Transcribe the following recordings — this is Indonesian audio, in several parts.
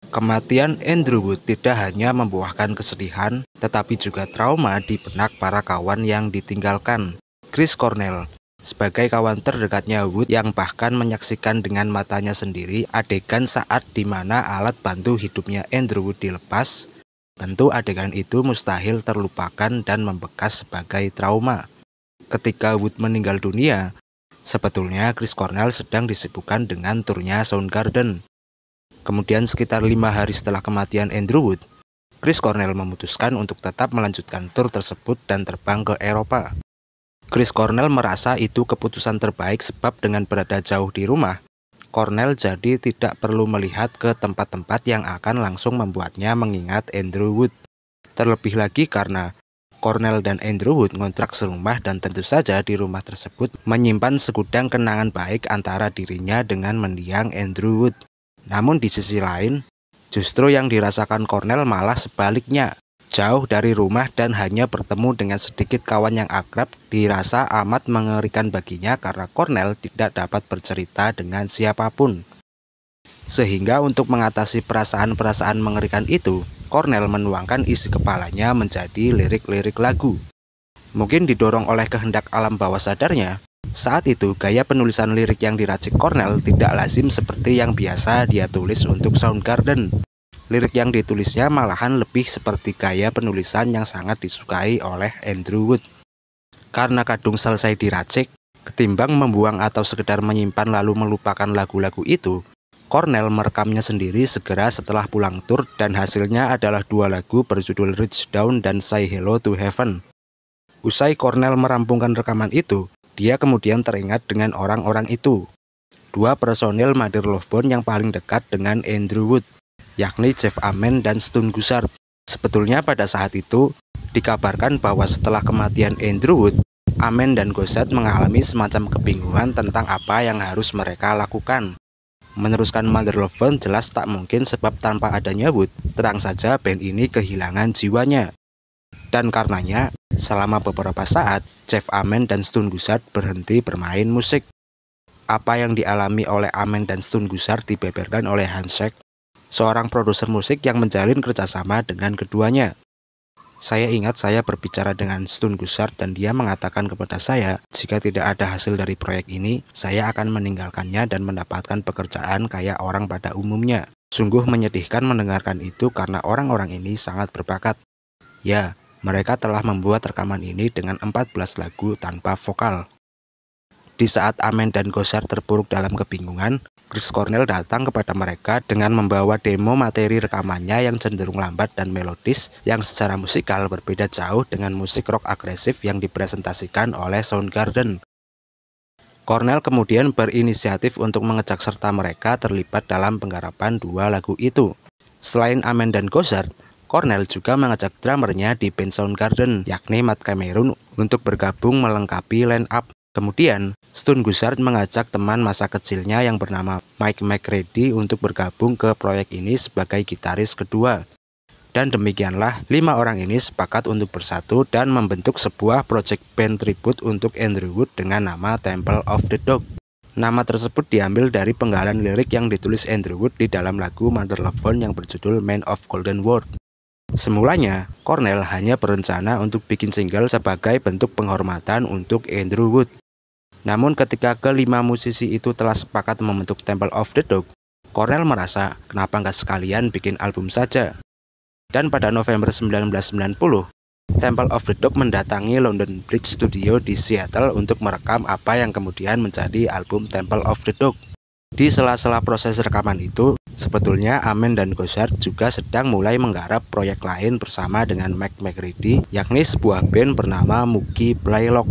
Kematian Andrew Wood tidak hanya membuahkan kesedihan, tetapi juga trauma di benak para kawan yang ditinggalkan. Chris Cornell, sebagai kawan terdekatnya Wood yang bahkan menyaksikan dengan matanya sendiri adegan saat dimana alat bantu hidupnya Andrew Wood dilepas, tentu adegan itu mustahil terlupakan dan membekas sebagai trauma. Ketika Wood meninggal dunia, sebetulnya Chris Cornell sedang disibukkan dengan turnya Soundgarden. Kemudian sekitar 5 hari setelah kematian Andrew Wood, Chris Cornell memutuskan untuk tetap melanjutkan tur tersebut dan terbang ke Eropa. Chris Cornell merasa itu keputusan terbaik sebab dengan berada jauh di rumah, Cornell jadi tidak perlu melihat ke tempat-tempat yang akan langsung membuatnya mengingat Andrew Wood. Terlebih lagi karena Cornell dan Andrew Wood ngontrak serumah dan tentu saja di rumah tersebut menyimpan segudang kenangan baik antara dirinya dengan mendiang Andrew Wood. Namun di sisi lain, justru yang dirasakan Cornell malah sebaliknya. Jauh dari rumah dan hanya bertemu dengan sedikit kawan yang akrab dirasa amat mengerikan baginya karena Cornell tidak dapat bercerita dengan siapapun. Sehingga untuk mengatasi perasaan-perasaan mengerikan itu, Cornell menuangkan isi kepalanya menjadi lirik-lirik lagu. Mungkin didorong oleh kehendak alam bawah sadarnya, saat itu gaya penulisan lirik yang diracik Cornell tidak lazim seperti yang biasa dia tulis untuk Soundgarden. Lirik yang ditulisnya malahan lebih seperti gaya penulisan yang sangat disukai oleh Andrew Wood. Karena kadung selesai diracik, ketimbang membuang atau sekedar menyimpan lalu melupakan lagu-lagu itu, Cornell merekamnya sendiri segera setelah pulang tur dan hasilnya adalah 2 lagu berjudul Reach Down dan Say Hello to Heaven. Usai Cornell merampungkan rekaman itu, dia kemudian teringat dengan orang-orang itu. 2 personil Mother Love Bone yang paling dekat dengan Andrew Wood, yakni Jeff Ament dan Stone Gossard. Sebetulnya pada saat itu, dikabarkan bahwa setelah kematian Andrew Wood, Ament dan Gossard mengalami semacam kebingungan tentang apa yang harus mereka lakukan. Meneruskan Mother Love Bone jelas tak mungkin sebab tanpa adanya Wood, terang saja band ini kehilangan jiwanya. Dan karenanya, selama beberapa saat, Jeff Ament dan Stone Gossard berhenti bermain musik. Apa yang dialami oleh Ament dan Stone Gossard dibeberkan oleh Hans Zach, seorang produser musik yang menjalin kerjasama dengan keduanya. Saya ingat saya berbicara dengan Stone Gossard dan dia mengatakan kepada saya, jika tidak ada hasil dari proyek ini, saya akan meninggalkannya dan mendapatkan pekerjaan kayak orang pada umumnya. Sungguh menyedihkan mendengarkan itu karena orang-orang ini sangat berbakat. Ya, mereka telah membuat rekaman ini dengan 14 lagu tanpa vokal. Di saat Ament dan Gossard terpuruk dalam kebingungan, Chris Cornell datang kepada mereka dengan membawa demo materi rekamannya yang cenderung lambat dan melodis yang secara musikal berbeda jauh dengan musik rock agresif yang dipresentasikan oleh Soundgarden. Cornell kemudian berinisiatif untuk mengejak serta mereka terlibat dalam penggarapan 2 lagu itu. Selain Ament dan Gossard, Cornell juga mengajak drummernya di band Soundgarden, yakni Matt Cameron, untuk bergabung melengkapi line up. Kemudian, Stone Gossard mengajak teman masa kecilnya yang bernama Mike McCready untuk bergabung ke proyek ini sebagai gitaris kedua. Dan demikianlah 5 orang ini sepakat untuk bersatu dan membentuk sebuah project band tribute untuk Andrew Wood dengan nama Temple of the Dog. Nama tersebut diambil dari penggalan lirik yang ditulis Andrew Wood di dalam lagu Mother Love Bone yang berjudul Man of Golden Word. Semulanya, Cornell hanya berencana untuk bikin single sebagai bentuk penghormatan untuk Andrew Wood. Namun ketika kelima musisi itu telah sepakat membentuk Temple of the Dog, Cornell merasa kenapa nggak sekalian bikin album saja. Dan pada November 1990, Temple of the Dog mendatangi London Bridge Studio di Seattle untuk merekam apa yang kemudian menjadi album Temple of the Dog. Di sela-sela proses rekaman itu, sebetulnya Ament dan Gossard juga sedang mulai menggarap proyek lain bersama dengan Mike McCready, yakni sebuah band bernama Mookie Blaylock.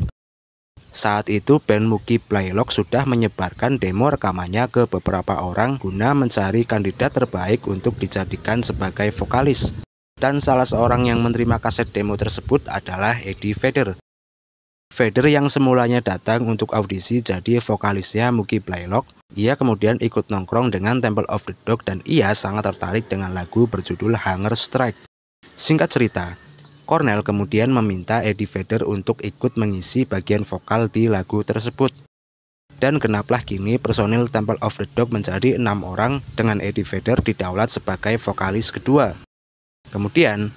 Saat itu band Mookie Blaylock sudah menyebarkan demo rekamannya ke beberapa orang guna mencari kandidat terbaik untuk dijadikan sebagai vokalis. Dan salah seorang yang menerima kaset demo tersebut adalah Eddie Vedder. Vedder yang semulanya datang untuk audisi jadi vokalisnya Mookie Blaylock, ia kemudian ikut nongkrong dengan Temple of the Dog dan ia sangat tertarik dengan lagu berjudul Hunger Strike. Singkat cerita, Cornell kemudian meminta Eddie Vedder untuk ikut mengisi bagian vokal di lagu tersebut. Dan genaplah kini personil Temple of the Dog menjadi 6 orang dengan Eddie Vedder didaulat sebagai vokalis kedua. Kemudian,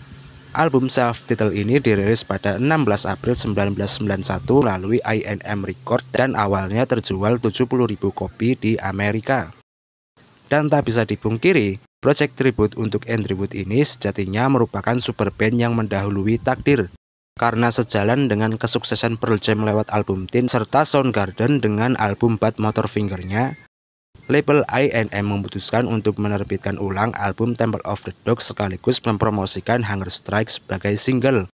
album self-titled ini dirilis pada 16 April 1991 melalui I&M Record dan awalnya terjual 70.000 kopi di Amerika. Dan tak bisa dipungkiri, project tribute untuk Andrew Wood ini sejatinya merupakan super band yang mendahului takdir. Karena sejalan dengan kesuksesan Pearl Jam lewat album Teen serta Soundgarden dengan album Bad Motorfinger-nya, label I&M memutuskan untuk menerbitkan ulang album Temple of the Dog sekaligus mempromosikan Hunger Strike sebagai single.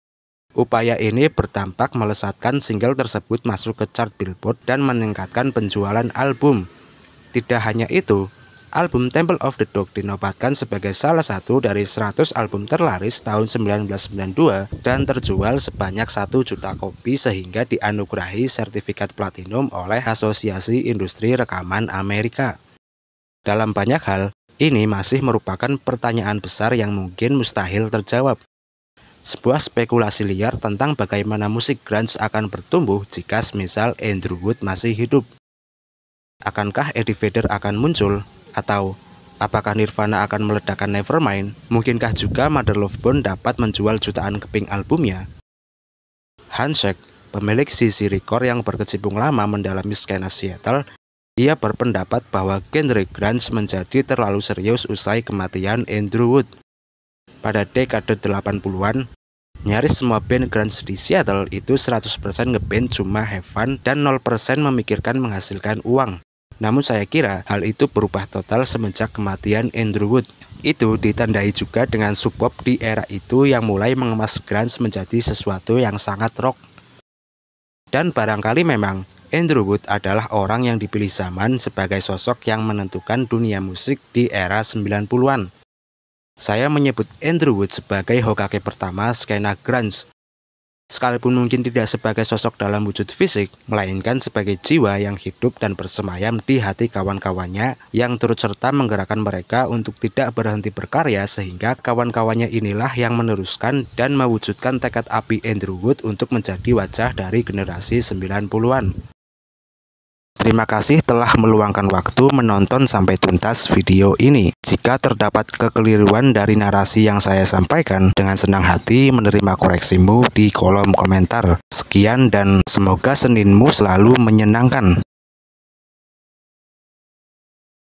Upaya ini berdampak melesatkan single tersebut masuk ke chart Billboard dan meningkatkan penjualan album. Tidak hanya itu, album Temple of the Dog dinobatkan sebagai salah satu dari 100 album terlaris tahun 1992 dan terjual sebanyak 1 juta kopi sehingga dianugerahi sertifikat platinum oleh Asosiasi Industri Rekaman Amerika. Dalam banyak hal, ini masih merupakan pertanyaan besar yang mungkin mustahil terjawab. Sebuah spekulasi liar tentang bagaimana musik grunge akan bertumbuh jika semisal Andrew Wood masih hidup. Akankah Eddie Vedder akan muncul? Atau apakah Nirvana akan meledakkan Nevermind? Mungkinkah juga Mother Love Bone dapat menjual jutaan keping albumnya? Hans Zach, pemilik CC Record yang berkecimpung lama mendalami skena Seattle, ia berpendapat bahwa genre grunge menjadi terlalu serius usai kematian Andrew Wood. Pada dekade 80-an, nyaris semua band grunge di Seattle itu 100% ngeband cuma have fun dan 0% memikirkan menghasilkan uang. Namun saya kira hal itu berubah total semenjak kematian Andrew Wood. Itu ditandai juga dengan sub pop di era itu yang mulai mengemas grunge menjadi sesuatu yang sangat rock. Dan barangkali memang Andrew Wood adalah orang yang dipilih zaman sebagai sosok yang menentukan dunia musik di era 90-an. Saya menyebut Andrew Wood sebagai Hokage pertama skena grunge. Sekalipun mungkin tidak sebagai sosok dalam wujud fisik, melainkan sebagai jiwa yang hidup dan bersemayam di hati kawan-kawannya yang turut serta menggerakkan mereka untuk tidak berhenti berkarya sehingga kawan-kawannya inilah yang meneruskan dan mewujudkan tekad api Andrew Wood untuk menjadi wajah dari generasi 90-an. Terima kasih telah meluangkan waktu menonton sampai tuntas video ini. Jika terdapat kekeliruan dari narasi yang saya sampaikan, dengan senang hati menerima koreksimu di kolom komentar. Sekian dan semoga Seninmu selalu menyenangkan.